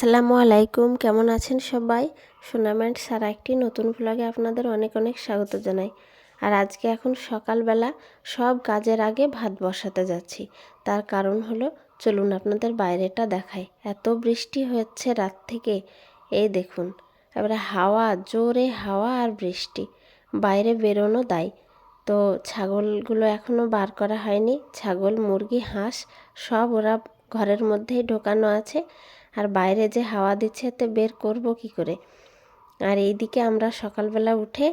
আসসালামু আলাইকুম, কেমন আছেন সবাই? সুনাম অ্যান্ড সারা একটি নতুন ভ্লগে আপনাদের অনেক অনেক স্বাগত জানাই। আর আজকে এখন সকালবেলা সব কাজের আগে ভাত বসাতে যাচ্ছি। তার কারণ হলো, চলুন আপনাদের বাইরেটা দেখাই। এত বৃষ্টি হচ্ছে রাত থেকে, এই দেখুন। এবারে হাওয়া, জোরে হাওয়া আর বৃষ্টি, বাইরে বেরোনো দায়। তো ছাগলগুলো এখনও বার করা হয়নি। ছাগল, মুরগি, হাঁস সব ওরা ঘরের মধ্যেই ঢোকানো আছে। আর বাইরে যে হাওয়া দিচ্ছে এতে বের করব কি করে। আর এইদিকে আমরা সকালবেলা উঠে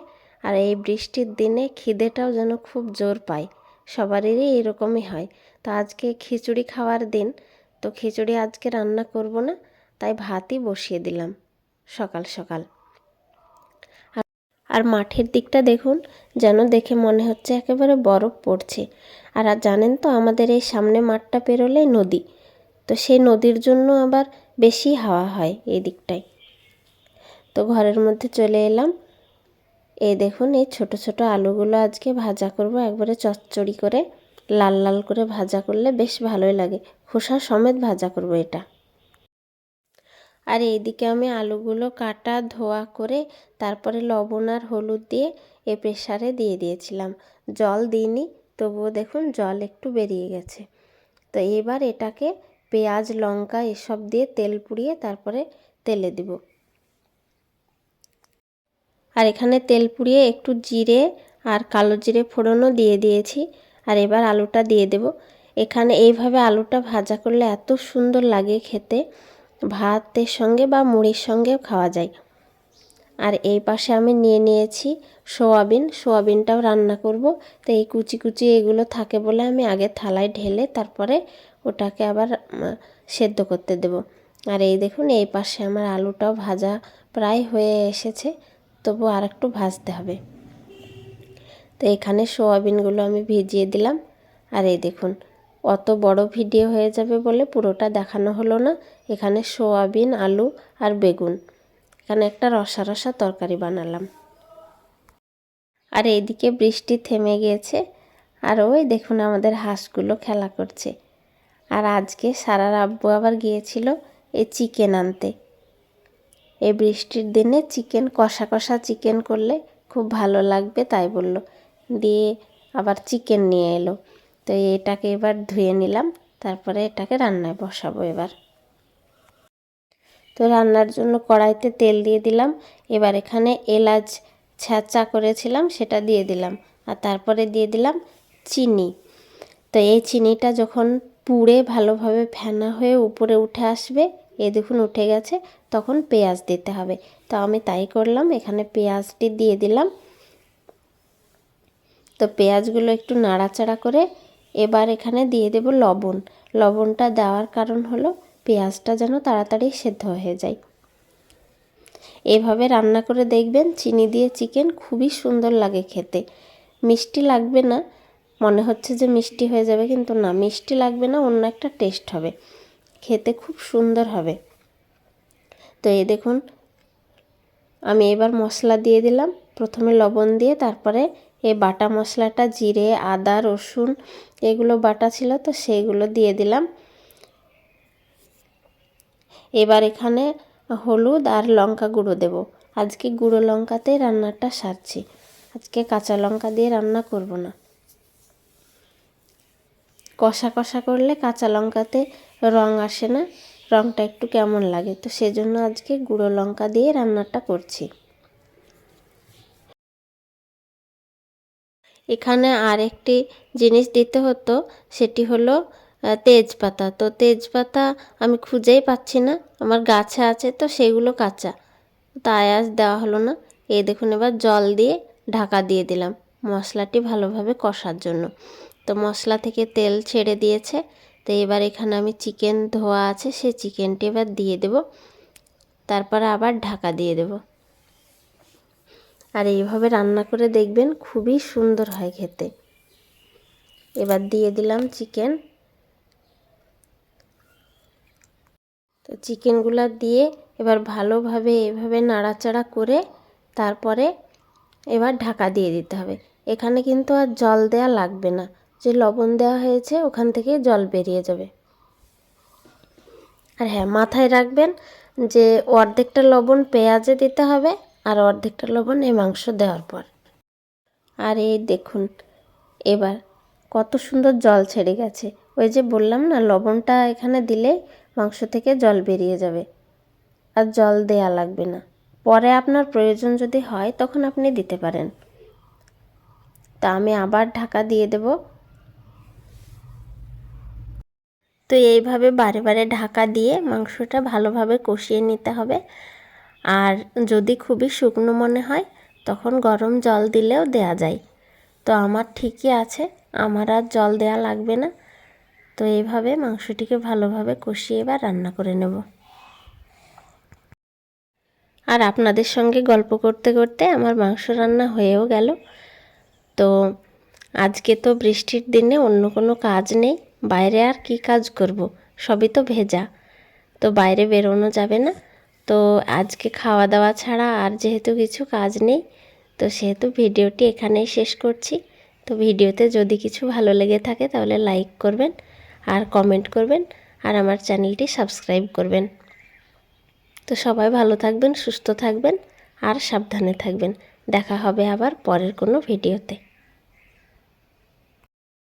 আর এই বৃষ্টির দিনে খিদেটাও যেন খুব জোর পাই, সবারই এরকমই হয়। তো আজকে খিচুড়ি খাওয়ার দিন, তো খিচুড়ি আজকে রান্না করব না, তাই ভাতই বসিয়ে দিলাম সকাল সকাল। আর মাঠের দিকটা দেখুন, যেন দেখে মনে হচ্ছে একেবারে বরফ পড়ছে। আর জানেন তো, আমাদের এই সামনে মাঠটা পেরোলেই নদী, তো সেই নদীর জন্য আবার বেশি হাওয়া হয় এই দিকটায়। তো ঘরের মধ্যে চলে এলাম। এই দেখুন, এই ছোট ছোট আলুগুলো আজকে ভাজা করব, একবারে চচ্চড়ি করে লাল লাল করে ভাজা করলে বেশ ভালোই লাগে। খোসা সমেত ভাজা করব এটা। আর এইদিকে আমি আলুগুলো কাটা ধোয়া করে তারপরে লবণ আর হলুদ দিয়ে প্রেসারে দিয়ে দিয়েছিলাম। জল দিইনি, তবুও দেখুন জল একটু বেরিয়ে গেছে। তো এবার এটাকে পেঁয়াজ, লঙ্কা এসব দিয়ে তেল পুড়িয়ে তারপরে তেলে দিব। আর এখানে তেল পুড়িয়ে একটু জিরে আর কালো জিরে ফোড়নও দিয়ে দিয়েছি। আর এবার আলুটা দিয়ে দেব। এখানে এইভাবে আলুটা ভাজা করলে এত সুন্দর লাগে খেতে, ভাতের সঙ্গে বা মুড়ির সঙ্গেও খাওয়া যায়। আর এই পাশে আমি নিয়ে নিয়েছি সোয়াবিনটাও রান্না করব। তো এই কুচি কুচি এগুলো থাকে বলে আমি আগে থালায় ঢেলে তারপরে ওটাকে আবার সেদ্ধ করতে দেব। আর এই দেখুন, এই পাশে আমার আলুটাও ভাজা প্রায় হয়ে এসেছে, তবু আর একটু ভাজতে হবে। তো এখানে সোয়াবিনগুলো আমি ভিজিয়ে দিলাম। আর এই দেখুন, অত বড় ভিডিও হয়ে যাবে বলে পুরোটা দেখানো হলো না। এখানে সোয়াবিন, আলু আর বেগুন, এখানে একটা রসা রসা তরকারি বানালাম। আর এইদিকে বৃষ্টি থেমে গিয়েছে। আর ওই দেখুন, আমাদের হাঁসগুলো খেলা করছে। আর আজকে সারার আব্বু আবার গিয়েছিল এই চিকেন আনতে। এই বৃষ্টির দিনে চিকেন, কষা কষা চিকেন করলে খুব ভালো লাগবে, তাই বলল। দিয়ে আবার চিকেন নিয়ে এলো। তো এটাকে এবার ধুয়ে নিলাম, তারপরে এটাকে রান্নায় বসাবো এবার। তো রান্নার জন্য কড়াইতে তেল দিয়ে দিলাম। এবার এখানে এলাচ ছেঁচা করেছিলাম সেটা দিয়ে দিলাম। আর তারপরে দিয়ে দিলাম চিনি। তো এই চিনিটা যখন পুড়ে ভালোভাবে ফেনা হয়ে উপরে উঠে আসবে, এই দেখুন উঠে গেছে, তখন পেঁয়াজ দিতে হবে। তো আমি তাই করলাম, এখানে পেঁয়াজটি দিয়ে দিলাম। তো পেঁয়াজগুলো একটু নাড়াচাড়া করে এবার এখানে দিয়ে দেব লবণ। লবণটা দেওয়ার কারণ হলো পেঁয়াজটা যেন তাড়াতাড়ি সেদ্ধ হয়ে যায়। এভাবে রান্না করে দেখবেন, চিনি দিয়ে চিকেন খুবই সুন্দর লাগে খেতে। মিষ্টি লাগবে না, মনে হচ্ছে যে মিষ্টি হয়ে যাবে, কিন্তু না, মিষ্টি লাগবে না, অন্য একটা টেস্ট হবে, খেতে খুব সুন্দর হবে। তো এই দেখুন, আমি এবার মশলা দিয়ে দিলাম। প্রথমে লবণ দিয়ে তারপরে এই বাটা মশলাটা, জিরে, আদা, রসুন এগুলো বাটা ছিল, তো সেইগুলো দিয়ে দিলাম। এবার এখানে হলুদ আর লঙ্কা গুঁড়ো দেব। আজকে গুঁড়ো লঙ্কাতেই রান্নাটা সারছি, আজকে কাঁচা লঙ্কা দিয়ে রান্না করব না। কষা কষা করলে কাঁচা লঙ্কাতে রং আসে না, রংটা একটু কেমন লাগে, তো সেজন্য আজকে গুঁড়ো লঙ্কা দিয়ে রান্নাটা করছি। এখানে আরেকটি জিনিস দিতে হতো, সেটি হলো তেজপাতা। তো তেজপাতা আমি খুঁজেই পাচ্ছি না, আমার গাছে আছে তো সেগুলো কাঁচা, তাই আজ দেওয়া হলো না। এই দেখুন, এবার জল দিয়ে ঢাকা দিয়ে দিলাম মশলাটি ভালোভাবে কষার জন্য। তো মশলা থেকে তেল ছেড়ে দিয়েছে। তো এবার এখানে আমি চিকেন ধোয়া আছে, সেই চিকেনটি এবার দিয়ে দেব, তারপরে আবার ঢাকা দিয়ে দেব। আর এইভাবে রান্না করে দেখবেন, খুবই সুন্দর হয় খেতে। এবার দিয়ে দিলাম চিকেন। তো চিকেনগুলো দিয়ে এবার ভালোভাবে এভাবে নাড়াচাড়া করে তারপরে এবার ঢাকা দিয়ে দিতে হবে। এখানে কিন্তু আর জল দেওয়া লাগবে না, যে লবণ দেওয়া হয়েছে ওখান থেকে জল বেরিয়ে যাবে। আর হ্যাঁ, মাথায় রাখবেন, যে অর্ধেকটা লবণ পেঁয়াজে দিতে হবে আর অর্ধেকটা লবণ এই মাংস দেওয়ার পর। আর এই দেখুন এবার কত সুন্দর জল ছেড়ে গেছে। ওই যে বললাম না, লবণটা এখানে দিলে মাংস থেকে জল বেরিয়ে যাবে, আর জল দেয়া লাগবে না। পরে আপনার প্রয়োজন যদি হয় তখন আপনি দিতে পারেন। তা আমি আবার ঢাকা দিয়ে দেব। তো এইভাবে বারে বারে ঢাকা দিয়ে মাংসটা ভালোভাবে কষিয়ে নিতে হবে। আর যদি খুবই শুকনো মনে হয় তখন গরম জল দিলেও দেয়া যায়। তো আমার ঠিকই আছে, আমার আর জল দেয়া লাগবে না। তো এইভাবে মাংসটিকে ভালোভাবে কষিয়ে এবার রান্না করে নেব। আর আপনাদের সঙ্গে গল্প করতে করতে আমার মাংস রান্না হয়েও গেল। তো আজকে তো বৃষ্টির দিনে অন্য কোনো কাজ নেই, বাইরে আর কি কাজ করব, সবই তো ভেজা। তো বাইরে বেরোনো যাবে না। তো আজকে খাওয়া দাওয়া ছাড়া আর যেহেতু কিছু কাজ নেই, তো সেহেতু ভিডিওটি এখানেই শেষ করছি। তো ভিডিওতে যদি কিছু ভালো লেগে থাকে তাহলে লাইক করবেন আর কমেন্ট করবেন আর আমার চ্যানেলটি সাবস্ক্রাইব করবেন। তো সবাই ভালো থাকবেন, সুস্থ থাকবেন আর সাবধানে থাকবেন। দেখা হবে আবার পরের কোনো ভিডিওতে।